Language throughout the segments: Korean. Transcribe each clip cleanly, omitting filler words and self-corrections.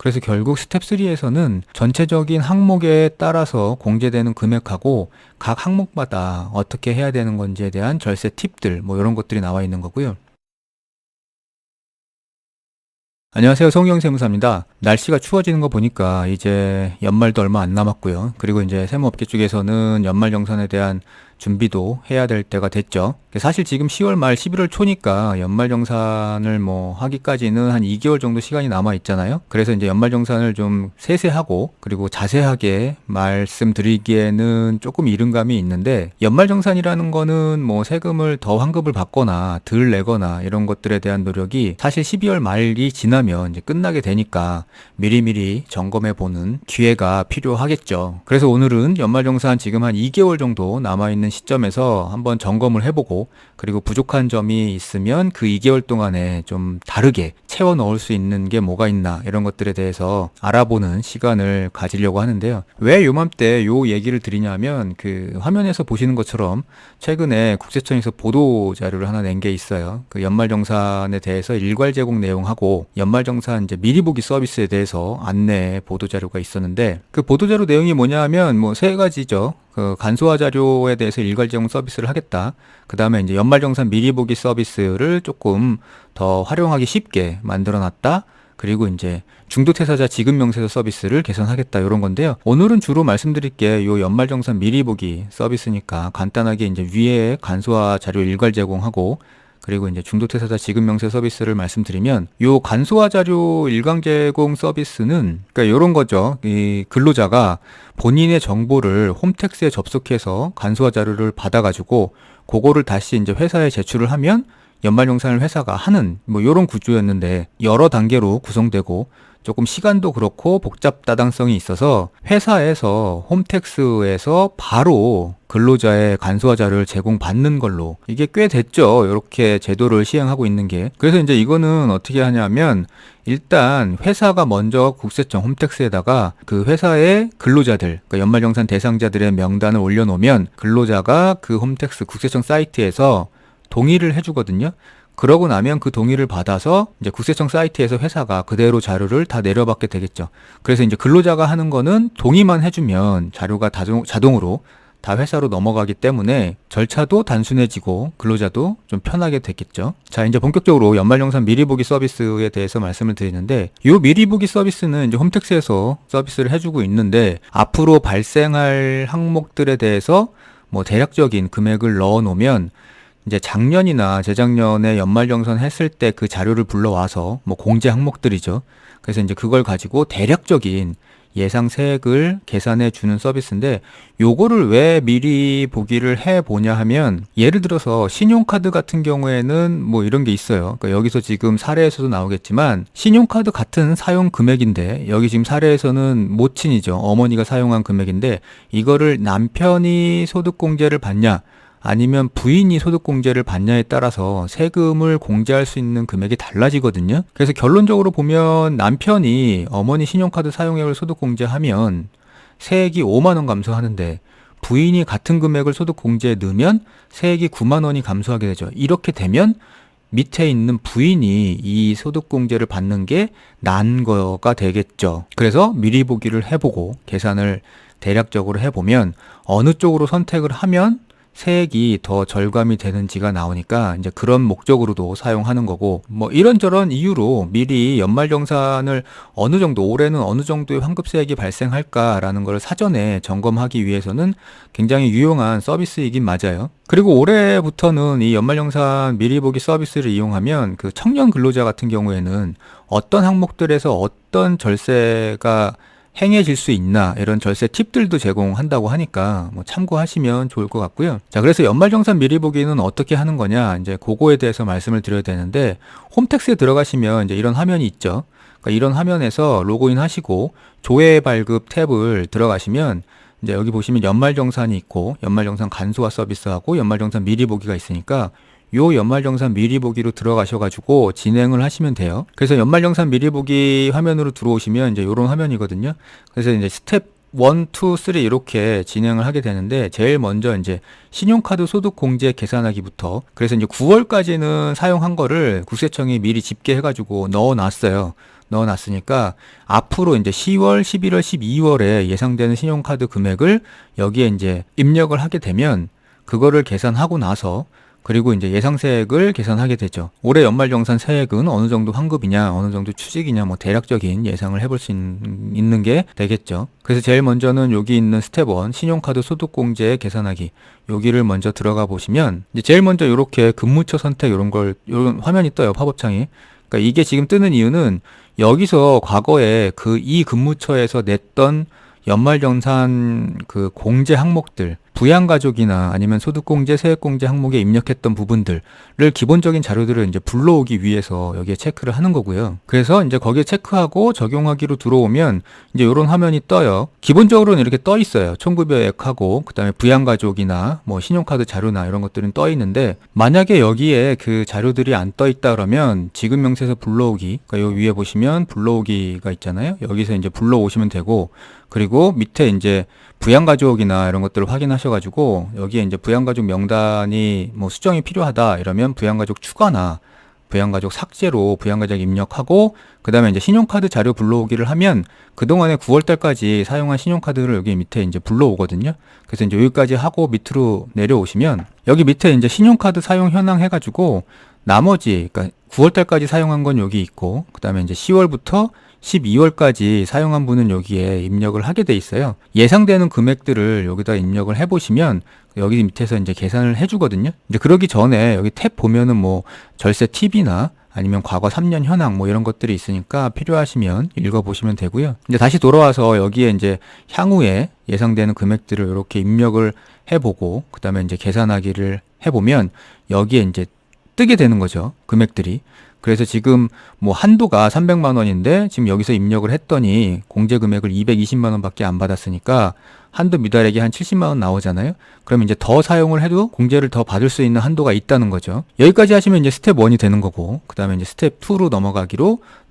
그래서 결국 스텝 3에서는 전체적인 항목에 따라서 공제되는 금액하고 각 항목마다 어떻게 해야 되는 건지에 대한 절세 팁들 뭐 이런 것들이 나와 있는 거고요. 안녕하세요. 송영세무사입니다. 날씨가 추워지는 거 보니까 이제 연말도 얼마 안 남았고요. 그리고 이제 세무업계 쪽에서는 연말정산에 대한 준비도 해야 될 때가 됐죠. 사실 지금 10월 말 11월 초니까 연말정산을 뭐 하기까지는 한 2개월 정도 시간이 남아 있잖아요. 그래서 이제 연말정산을 좀 세세하고 그리고 자세하게 말씀드리기에는 조금 이른 감이 있는데, 연말정산이라는 거는 뭐 세금을 더 환급을 받거나 덜 내거나 이런 것들에 대한 노력이 사실 12월 말이 지나면 이제 끝나게 되니까 미리미리 점검해 보는 기회가 필요하겠죠. 그래서 오늘은 연말정산 지금 한 2개월 정도 남아있는 시점에서 한번 점검을 해보고, 그리고 부족한 점이 있으면 그 2개월 동안에 좀 다르게 채워 넣을 수 있는 게 뭐가 있나 이런 것들에 대해서 알아보는 시간을 가지려고 하는데요. 왜 요맘때 요 얘기를 드리냐면, 그 화면에서 보시는 것처럼 최근에 국세청에서 보도 자료를 하나 낸 게 있어요. 그 연말정산에 대해서 일괄 제공 내용하고 연말정산 이제 미리 보기 서비스에 대해서 안내 보도 자료가 있었는데, 그 보도 자료 내용이 뭐냐면 뭐 세 가지죠. 그 간소화 자료에 대해서 일괄 제공 서비스를 하겠다. 그 다음에 이제 연말정산 미리 보기 서비스를 조금 더 활용하기 쉽게 만들어 놨다. 그리고 이제 중도퇴사자 지급명세서 서비스를 개선하겠다, 이런 건데요. 오늘은 주로 말씀드릴 게 요 연말정산 미리 보기 서비스니까 간단하게 이제 위에 간소화 자료 일괄 제공하고 그리고 이제 중도퇴사자 지급명세 서비스를 말씀드리면, 요 간소화 자료 일괄 제공 서비스는 그러니까 요런 거죠. 이 근로자가 본인의 정보를 홈택스에 접속해서 간소화 자료를 받아가지고 그거를 다시 이제 회사에 제출을 하면 연말정산을 회사가 하는 뭐 요런 구조였는데, 여러 단계로 구성되고 조금 시간도 그렇고 복잡 다당성이 있어서 회사에서 홈택스에서 바로 근로자의 간소화 자료를 제공받는 걸로 이게 꽤 됐죠. 이렇게 제도를 시행하고 있는 게. 그래서 이제 이거는 어떻게 하냐면, 일단 회사가 먼저 국세청 홈택스에다가 그 회사의 근로자들, 그러니까 연말정산 대상자들의 명단을 올려놓으면 근로자가 그 홈택스 국세청 사이트에서 동의를 해주거든요. 그러고 나면 그 동의를 받아서 이제 국세청 사이트에서 회사가 그대로 자료를 다 내려받게 되겠죠. 그래서 이제 근로자가 하는 거는 동의만 해주면 자료가 자동으로 다 회사로 넘어가기 때문에 절차도 단순해지고 근로자도 좀 편하게 됐겠죠. 자, 이제 본격적으로 연말정산 미리 보기 서비스에 대해서 말씀을 드리는데, 이 미리 보기 서비스는 이제 홈택스에서 서비스를 해주고 있는데, 앞으로 발생할 항목들에 대해서 뭐 대략적인 금액을 넣어 놓으면 이제 작년이나 재작년에 연말정산 했을 때 그 자료를 불러와서 뭐 공제 항목들이죠. 그래서 이제 그걸 가지고 대략적인 예상 세액을 계산해 주는 서비스인데, 요거를 왜 미리 보기를 해 보냐 하면, 예를 들어서 신용카드 같은 경우에는 뭐 이런 게 있어요. 그러니까 여기서 지금 사례에서도 나오겠지만, 신용카드 같은 사용 금액인데, 여기 지금 사례에서는 모친이죠. 어머니가 사용한 금액인데, 이거를 남편이 소득공제를 받냐 아니면 부인이 소득공제를 받냐에 따라서 세금을 공제할 수 있는 금액이 달라지거든요. 그래서 결론적으로 보면 남편이 어머니 신용카드 사용액을 소득공제하면 세액이 5만 원 감소하는데, 부인이 같은 금액을 소득공제에 넣으면 세액이 9만 원이 감소하게 되죠. 이렇게 되면 밑에 있는 부인이 이 소득공제를 받는 게 나은 거가 되겠죠. 그래서 미리 보기를 해보고 계산을 대략적으로 해보면 어느 쪽으로 선택을 하면 세액이 더 절감이 되는지가 나오니까 이제 그런 목적으로도 사용하는 거고, 뭐 이런저런 이유로 미리 연말정산을 어느 정도, 올해는 어느 정도의 환급세액이 발생할까라는 걸 사전에 점검하기 위해서는 굉장히 유용한 서비스이긴 맞아요. 그리고 올해부터는 이 연말정산 미리 보기 서비스를 이용하면 그 청년 근로자 같은 경우에는 어떤 항목들에서 어떤 절세가 행해질 수 있나, 이런 절세 팁들도 제공한다고 하니까 뭐 참고하시면 좋을 것 같고요. 자, 그래서 연말정산 미리 보기는 어떻게 하는 거냐, 이제 그거에 대해서 말씀을 드려야 되는데, 홈택스에 들어가시면 이제 이런 화면이 있죠. 그러니까 이런 화면에서 로그인 하시고 조회 발급 탭을 들어가시면 이제 여기 보시면 연말정산이 있고 연말정산 간소화 서비스하고 연말정산 미리 보기가 있으니까 요 연말정산 미리 보기로 들어가셔가지고 진행을 하시면 돼요. 그래서 연말정산 미리 보기 화면으로 들어오시면 이제 요런 화면이거든요. 그래서 이제 스텝 1, 2, 3 이렇게 진행을 하게 되는데, 제일 먼저 이제 신용카드 소득 공제 계산하기부터, 그래서 이제 9월까지는 사용한 거를 국세청이 미리 집계해가지고 넣어놨어요. 넣어놨으니까 앞으로 이제 10월, 11월, 12월에 예상되는 신용카드 금액을 여기에 이제 입력을 하게 되면 그거를 계산하고 나서 그리고 이제 예상세액을 계산하게 되죠. 올해 연말정산 세액은 어느 정도 환급이냐, 어느 정도 추직이냐, 뭐 대략적인 예상을 해볼 수 있는 게 되겠죠. 그래서 제일 먼저는 여기 있는 스텝 1, 신용카드 소득공제 계산하기. 여기를 먼저 들어가 보시면 이제 제일 먼저 이렇게 근무처 선택 이런 화면이 떠요. 팝업창이. 그러니까 이게 지금 뜨는 이유는 여기서 과거에 이 근무처에서 냈던 연말정산 그 공제 항목들, 부양가족이나 아니면 소득공제, 세액공제 항목에 입력했던 부분들을 기본적인 자료들을 이제 불러오기 위해서 여기에 체크를 하는 거고요. 그래서 이제 거기에 체크하고 적용하기로 들어오면 이제 이런 화면이 떠요. 기본적으로는 이렇게 떠 있어요. 총급여액하고 그다음에 부양가족이나 뭐 신용카드 자료나 이런 것들은 떠 있는데 만약에 여기에 그 자료들이 안 떠 있다 그러면 지급 명세서 불러오기, 그러니까 여기 위에 보시면 불러오기가 있잖아요. 여기서 이제 불러오시면 되고 그리고 밑에 이제 부양가족이나 이런 것들을 확인하셔가지고 여기에 이제 부양가족 명단이 뭐 수정이 필요하다 이러면 부양가족 추가나 부양가족 삭제로 부양가족 입력하고 그 다음에 이제 신용카드 자료 불러오기를 하면 그동안에 9월달까지 사용한 신용카드를 여기 밑에 이제 불러오거든요. 그래서 이제 여기까지 하고 밑으로 내려오시면 여기 밑에 이제 신용카드 사용 현황 해가지고 나머지 그러니까 9월달까지 사용한 건 여기 있고 그 다음에 이제 10월부터 12월까지 사용한 분은 여기에 입력을 하게 돼 있어요. 예상되는 금액들을 여기다 입력을 해보시면 여기 밑에서 이제 계산을 해주거든요. 이제 그러기 전에 여기 탭 보면은 뭐 절세 팁이나 아니면 과거 3년 현황 뭐 이런 것들이 있으니까 필요하시면 읽어보시면 되고요. 이제 다시 돌아와서 여기에 이제 향후에 예상되는 금액들을 이렇게 입력을 해보고 그 다음에 이제 계산하기를 해보면 여기에 이제 뜨게 되는 거죠. 금액들이. 그래서 지금 뭐 한도가 300만 원인데 지금 여기서 입력을 했더니 공제 금액을 220만 원밖에 안 받았으니까 한도 미달액이 한 70만 원 나오잖아요. 그럼 이제 더 사용을 해도 공제를 더 받을 수 있는 한도가 있다는 거죠. 여기까지 하시면 이제 스텝 1이 되는 거고 그다음에 이제 스텝 2로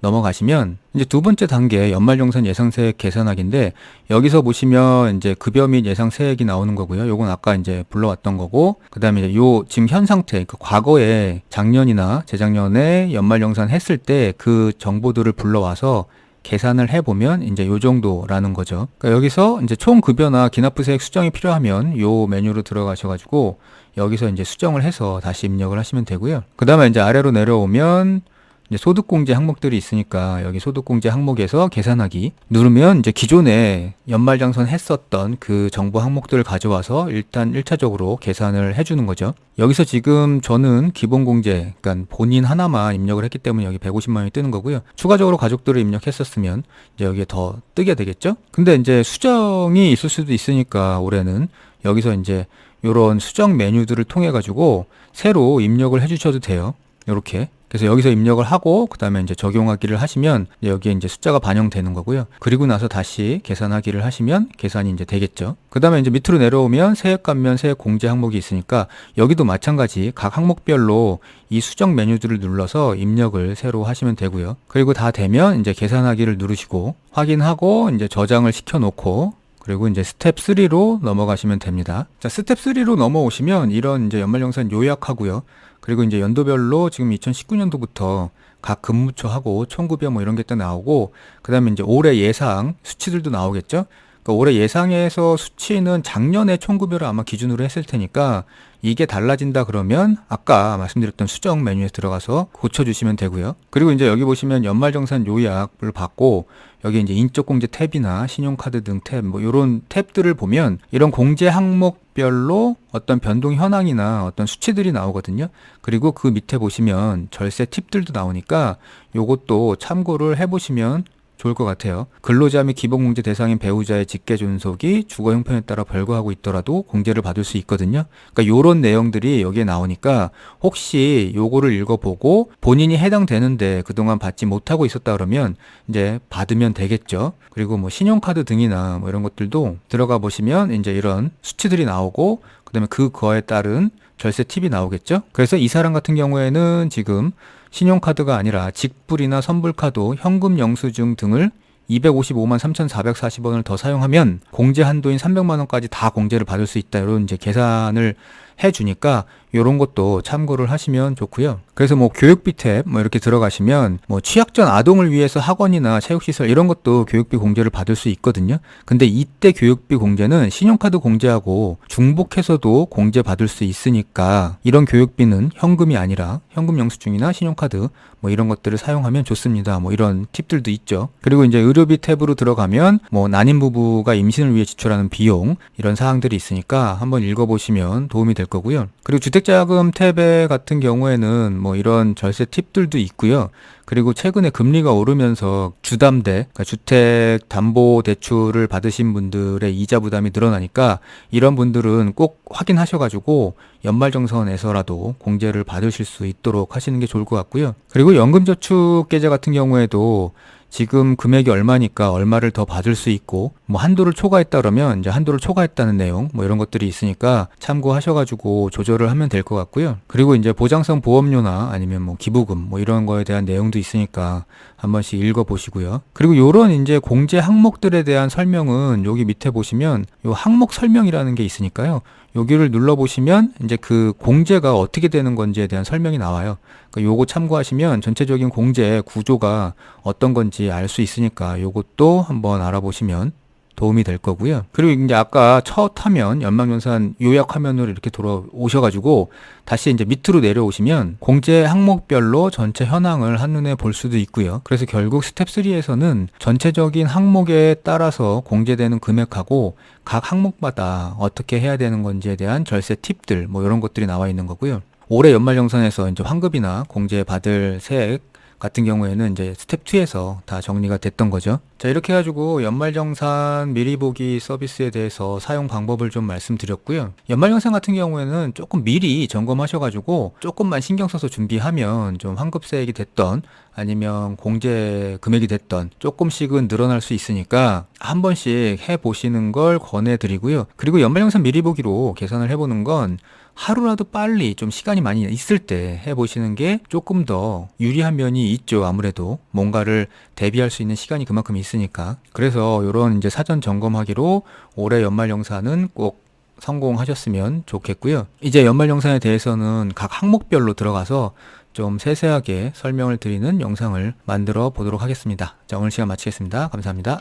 넘어가시면 이제 두 번째 단계 연말정산 예상세액 계산하기인데 여기서 보시면 이제 급여 및 예상세액이 나오는 거고요. 요건 아까 이제 불러왔던 거고 그다음에 이제 요 지금 현 상태 그 과거에 작년이나 재작년에 연말정산 했을 때 그 정보들을 불러와서 계산을 해보면 이제 요 정도라는 거죠. 그러니까 여기서 이제 총 급여나 기납부세액 수정이 필요하면 요 메뉴로 들어가셔가지고 여기서 이제 수정을 해서 다시 입력을 하시면 되고요. 그 다음에 이제 아래로 내려오면 이제 소득공제 항목들이 있으니까 여기 소득공제 항목에서 계산하기 누르면 이제 기존에 연말정산 했었던 그 정보 항목들을 가져와서 일단 1차적으로 계산을 해주는 거죠. 여기서 지금 저는 기본공제, 그러니까 본인 하나만 입력을 했기 때문에 여기 150만 원이 뜨는 거고요. 추가적으로 가족들을 입력했었으면 이제 여기에 더 뜨게 되겠죠. 근데 이제 수정이 있을 수도 있으니까 올해는 여기서 이제 요런 수정 메뉴들을 통해 가지고 새로 입력을 해주셔도 돼요. 요렇게. 그래서 여기서 입력을 하고 그 다음에 이제 적용하기를 하시면 여기에 이제 숫자가 반영되는 거고요. 그리고 나서 다시 계산하기를 하시면 계산이 이제 되겠죠. 그 다음에 이제 밑으로 내려오면 세액 감면, 세액 공제 항목이 있으니까 여기도 마찬가지 각 항목별로 이 수정 메뉴들을 눌러서 입력을 새로 하시면 되고요. 그리고 다 되면 이제 계산하기를 누르시고 확인하고 이제 저장을 시켜 놓고 그리고 이제 스텝 3로 넘어가시면 됩니다. 자, 스텝 3로 넘어오시면 이런 이제 연말정산 요약하고요. 그리고 이제 연도별로 지금 2019년도부터 각 근무처하고 총급여 뭐 이런 게 또 나오고 그 다음에 이제 올해 예상 수치들도 나오겠죠. 그러니까 올해 예상에서 수치는 작년에 총급여를 아마 기준으로 했을 테니까 이게 달라진다 그러면 아까 말씀드렸던 수정 메뉴에 들어가서 고쳐주시면 되고요. 그리고 이제 여기 보시면 연말정산 요약을 받고 여기 이제 인적공제 탭이나 신용카드 등 탭 뭐 이런 탭들을 보면 이런 공제 항목별로 어떤 변동 현황이나 어떤 수치들이 나오거든요. 그리고 그 밑에 보시면 절세 팁들도 나오니까 요것도 참고를 해보시면 좋을 것 같아요. 근로자 및 기본공제 대상인 배우자의 직계존속이 주거 형편에 따라 별거하고 있더라도 공제를 받을 수 있거든요. 그러니까 요런 내용들이 여기에 나오니까 혹시 요거를 읽어보고 본인이 해당되는데 그동안 받지 못하고 있었다 그러면 이제 받으면 되겠죠. 그리고 뭐 신용카드 등이나 뭐 이런 것들도 들어가 보시면 이제 이런 수치들이 나오고 그다음에 그거에 따른 절세 팁이 나오겠죠. 그래서 이 사람 같은 경우에는 지금 신용카드가 아니라 직불이나 선불카드, 현금 영수증 등을 255만 3,440원을 더 사용하면 공제 한도인 300만 원까지 다 공제를 받을 수 있다. 이런 이제 계산을 해주니까 요런 것도 참고를 하시면 좋고요. 그래서 뭐 교육비 탭 뭐 이렇게 들어가시면 뭐 취약전 아동을 위해서 학원이나 체육시설 이런 것도 교육비 공제를 받을 수 있거든요. 근데 이때 교육비 공제는 신용카드 공제하고 중복해서도 공제 받을 수 있으니까 이런 교육비는 현금이 아니라 현금 영수증이나 신용카드 뭐 이런 것들을 사용하면 좋습니다. 뭐 이런 팁들도 있죠. 그리고 이제 의료비 탭으로 들어가면 뭐 난임 부부가 임신을 위해 지출하는 비용 이런 사항들이 있으니까 한번 읽어보시면 도움이 될 거고요. 그리고 주택자금 탭에 같은 경우에는 뭐 이런 절세 팁들도 있고요. 그리고 최근에 금리가 오르면서 주담대, 그러니까 주택담보대출을 받으신 분들의 이자 부담이 늘어나니까 이런 분들은 꼭 확인하셔가지고 연말정산에서라도 공제를 받으실 수 있도록 하시는 게 좋을 것 같고요. 그리고 연금저축계좌 같은 경우에도 지금 금액이 얼마니까 얼마를 더 받을 수 있고 뭐 한도를 초과했다 그러면 이제 한도를 초과했다는 내용 뭐 이런 것들이 있으니까 참고하셔가지고 조절을 하면 될 것 같고요. 그리고 이제 보장성 보험료나 아니면 뭐 기부금 뭐 이런 거에 대한 내용도 있으니까 한 번씩 읽어보시고요. 그리고 요런 이제 공제 항목들에 대한 설명은 여기 밑에 보시면 요 항목 설명이라는 게 있으니까요. 여기를 눌러보시면 이제 그 공제가 어떻게 되는 건지에 대한 설명이 나와요. 그러니까 요거 참고하시면 전체적인 공제 구조가 어떤 건지 알 수 있으니까 요것도 한번 알아보시면 도움이 될 거고요. 그리고 이제 아까 첫 화면 연말정산 요약 화면으로 이렇게 돌아오셔가지고 다시 이제 밑으로 내려오시면 공제 항목별로 전체 현황을 한눈에 볼 수도 있고요. 그래서 결국 스텝 3에서는 전체적인 항목에 따라서 공제되는 금액하고 각 항목마다 어떻게 해야 되는 건지에 대한 절세 팁들 뭐 이런 것들이 나와 있는 거고요. 올해 연말정산에서 이제 환급이나 공제 받을 세액 같은 경우에는 이제 스텝 2에서 다 정리가 됐던 거죠. 자, 이렇게 해가지고 연말정산 미리 보기 서비스에 대해서 사용 방법을 좀 말씀드렸고요. 연말정산 같은 경우에는 조금 미리 점검하셔가지고 조금만 신경 써서 준비하면 좀 환급세액이 됐던 아니면 공제 금액이 됐던 조금씩은 늘어날 수 있으니까 한 번씩 해보시는 걸 권해드리고요. 그리고 연말정산 미리 보기로 계산을 해보는 건 하루라도 빨리 좀 시간이 많이 있을 때 해보시는 게 조금 더 유리한 면이 있죠. 아무래도 뭔가를 대비할 수 있는 시간이 그만큼 있으니까. 그래서 이런 이제 사전 점검하기로 올해 연말정산은 꼭 성공하셨으면 좋겠고요. 이제 연말정산에 대해서는 각 항목별로 들어가서 좀 세세하게 설명을 드리는 영상을 만들어 보도록 하겠습니다. 자, 오늘 시간 마치겠습니다. 감사합니다.